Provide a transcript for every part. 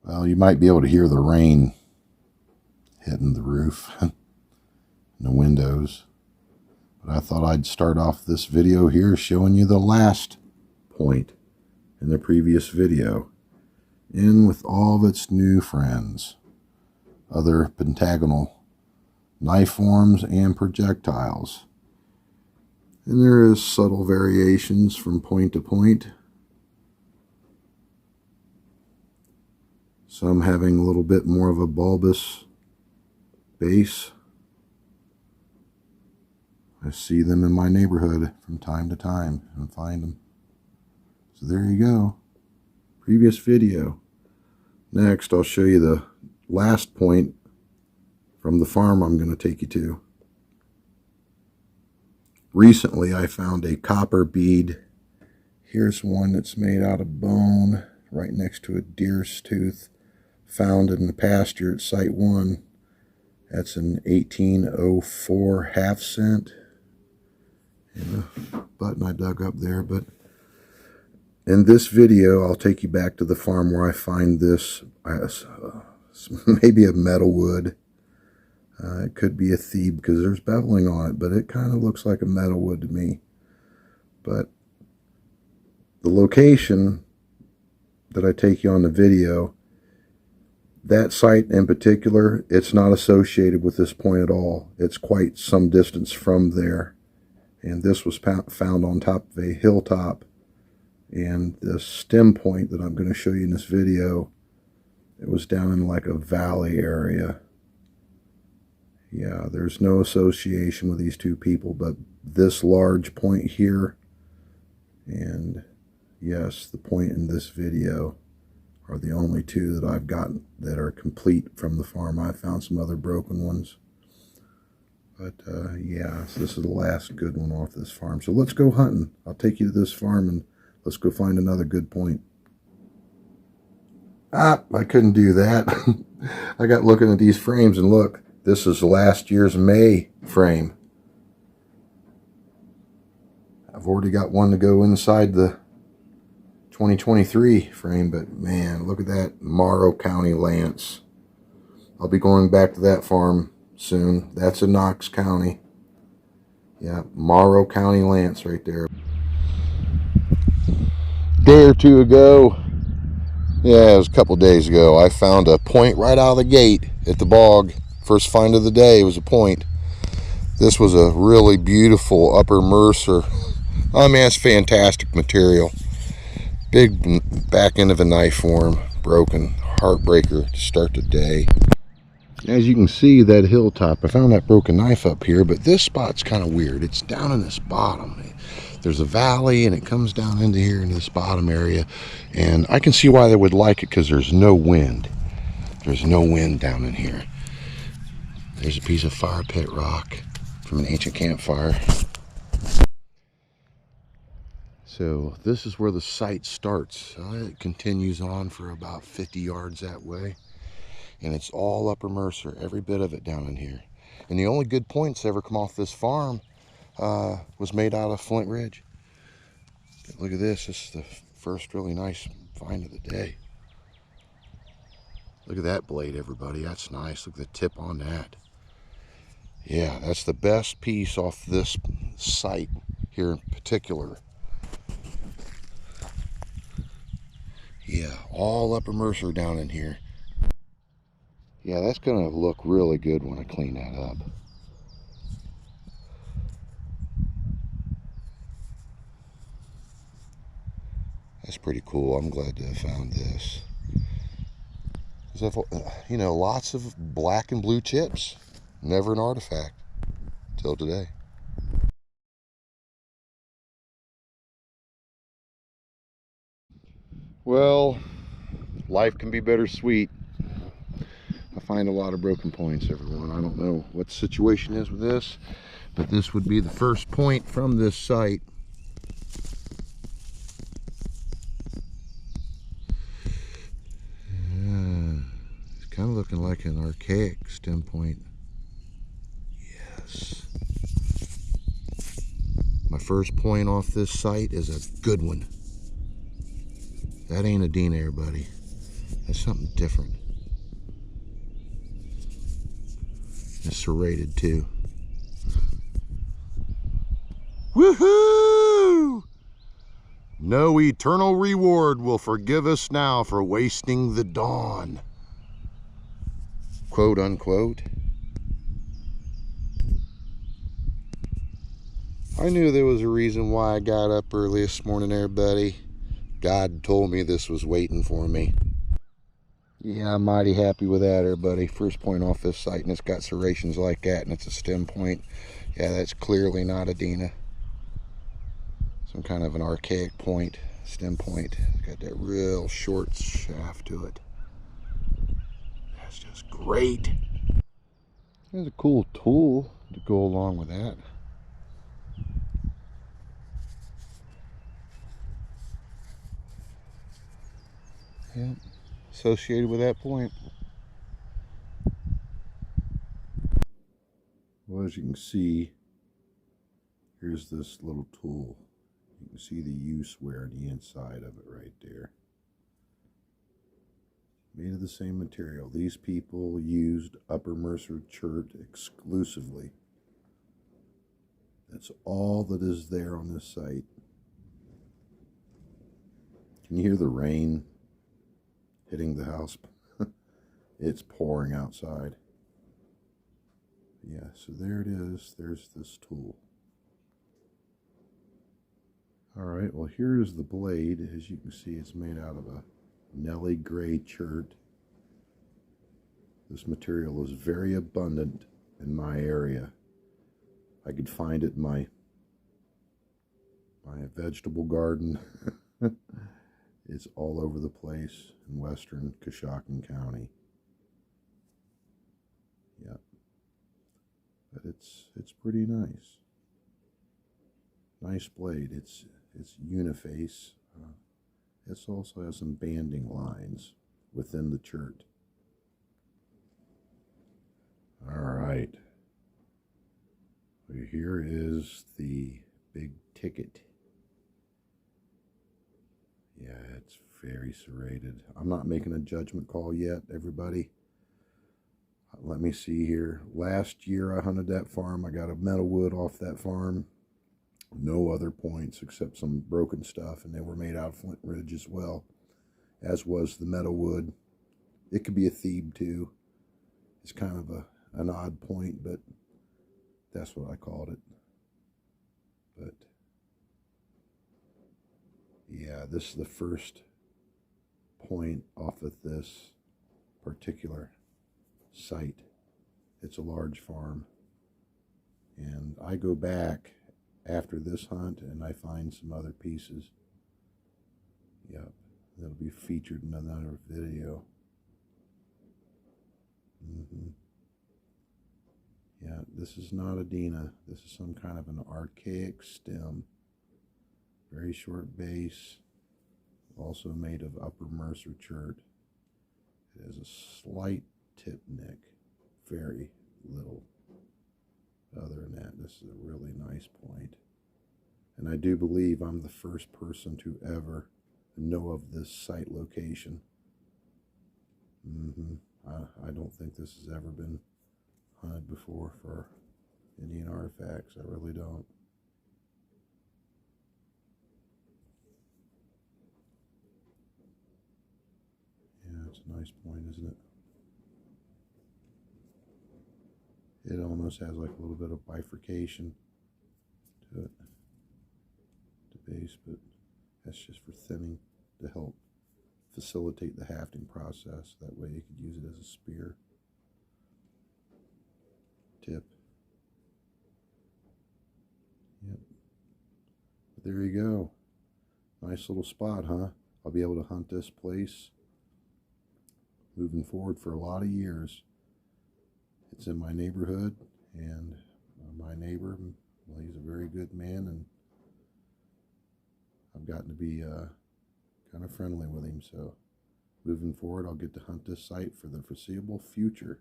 Well, you might be able to hear the rain hitting the roof and the windows. But I thought I'd start off this video here showing you the last point in the previous video, in with all of its new friends, other pentagonal knife forms and projectiles. And there is subtle variations from point to point. Some having a little bit more of a bulbous base. I see them in my neighborhood from time to time and find them. So there you go. Previous video. Next, I'll show you the last point from the farm I'm going to take you to. Recently, I found a copper bead. Here's one that's made out of bone right next to a deer's tooth, found in the pasture at Site 1. That's an 1804 half cent. And a button I dug up there. But in this video, I'll take you back to the farm where I find this. Maybe a metal wood. It could be a thebe because there's beveling on it, but it kind of looks like a metal wood to me. But the location that I take you on the video, that site in particular, it's not associated with this point at all. It's quite some distance from there. And this was found on top of a hilltop. And the stem point that I'm going to show you in this video, it was down in like a valley area. Yeah, there's no association with these two people, but this large point here, and yes, the point in this video are the only two that I've gotten that are complete from the farm. I found some other broken ones. But yeah, so this is the last good one off this farm. So let's go hunting. I'll take you to this farm and let's go find another good point. I couldn't do that. I got looking at these frames and look, this is last year's May frame. I've already got one to go inside the 2023 frame, but man, look at that Morrow County Lance. I'll be going back to that farm soon. That's in Knox County. Yeah, Morrow County Lance right there. Day or two ago, yeah, it was a couple days ago, I found a point right out of the gate at the bog. First find of the day was a point. This was a really beautiful Upper Mercer. I mean, it's fantastic material. Big back end of a knife form, broken, heartbreaker to start the day. As you can see, that hilltop, I found that broken knife up here, but this spot's kind of weird. It's down in this bottom. There's a valley and it comes down into here into this bottom area, and I can see why they would like it because there's no wind. There's no wind down in here. There's a piece of fire pit rock from an ancient campfire. So this is where the site starts. It continues on for about 50 yards that way. And it's all Upper Mercer, every bit of it down in here. And the only good points that ever come off this farm was made out of Flint Ridge. Look at this. This is the first really nice find of the day. Look at that blade, everybody. That's nice. Look at the tip on that. Yeah, that's the best piece off this site here in particular. Yeah, all Upper Mercer down in here. Yeah, that's going to look really good when I clean that up. That's pretty cool. I'm glad to have found this. You know, lots of black and blue chips. Never an artifact till today. Well, life can be bittersweet. I find a lot of broken points, everyone. I don't know what the situation is with this, but this would be the first point from this site. It's kind of looking like an archaic stem point. Yes. My first point off this site is a good one. That ain't a Dean, everybody. That's something different. It's serrated too. Woohoo! No eternal reward will forgive us now for wasting the dawn. Quote unquote. I knew there was a reason why I got up early this morning there, buddy. God told me this was waiting for me. Yeah, I'm mighty happy with that there, buddy. First point off this site, and it's got serrations like that, and it's a stem point. Yeah, that's clearly not a Dina. Some kind of an archaic point, stem point. It's got that real short shaft to it. That's just great. There's a cool tool to go along with that. Yeah, associated with that point. Well, as you can see, here's this little tool. You can see the use wear on the inside of it right there. Made of the same material. These people used Upper Mercer chert exclusively. That's all that is there on this site. Can you hear the rain hitting the house? It's pouring outside. Yeah, so there it is. There's this tool. Alright, well here's the blade. As you can see, it's made out of a Nelly gray chert. This material is very abundant in my area. I could find it in my vegetable garden. It's all over the place in western Coshocton County. Yep. But it's pretty nice. Nice blade. It's uniface. It also has some banding lines within the chert. All right. Here is the big ticket. Yeah, it's very serrated. I'm not making a judgment call yet, everybody. Let me see here. Last year I hunted that farm. I got a metal wood off that farm. No other points except some broken stuff, and they were made out of Flint Ridge as well, as was the metal wood. It could be a Thebe too. It's kind of an odd point, but that's what I called it. But yeah, this is the first point off of this particular site. It's a large farm, and I go back after this hunt and I find some other pieces. Yep, that'll be featured in another video. Yeah, this is not a Dina. This is some kind of an archaic stem. Very short base. Also made of Upper Mercer chert. It has a slight tip nick. Very little. Other than that, this is a really nice point. And I do believe I'm the first person to ever know of this site location. I don't think this has ever been hunted before for Indian artifacts. I really don't. Yeah, it's a nice point, isn't it? It almost has like a little bit of bifurcation to it, the base, but that's just for thinning to help facilitate the hafting process. That way you could use it as a spear tip. Yep. But there you go. Nice little spot, huh? I'll be able to hunt this place moving forward for a lot of years. It's in my neighborhood, and my neighbor, well, he's a very good man, and I've gotten to be kind of friendly with him. So moving forward, I'll get to hunt this site for the foreseeable future.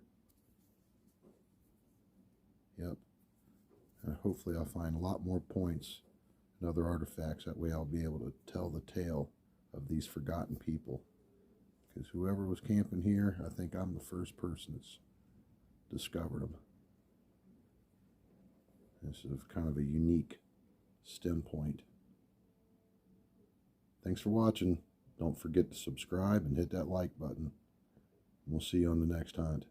Yep. And hopefully I'll find a lot more points and other artifacts. That way I'll be able to tell the tale of these forgotten people. because whoever was camping here, I think I'm the first person that's discovered them. This is kind of a unique stem point. Thanks for watching. Don't forget to subscribe and hit that like button. We'll see you on the next hunt.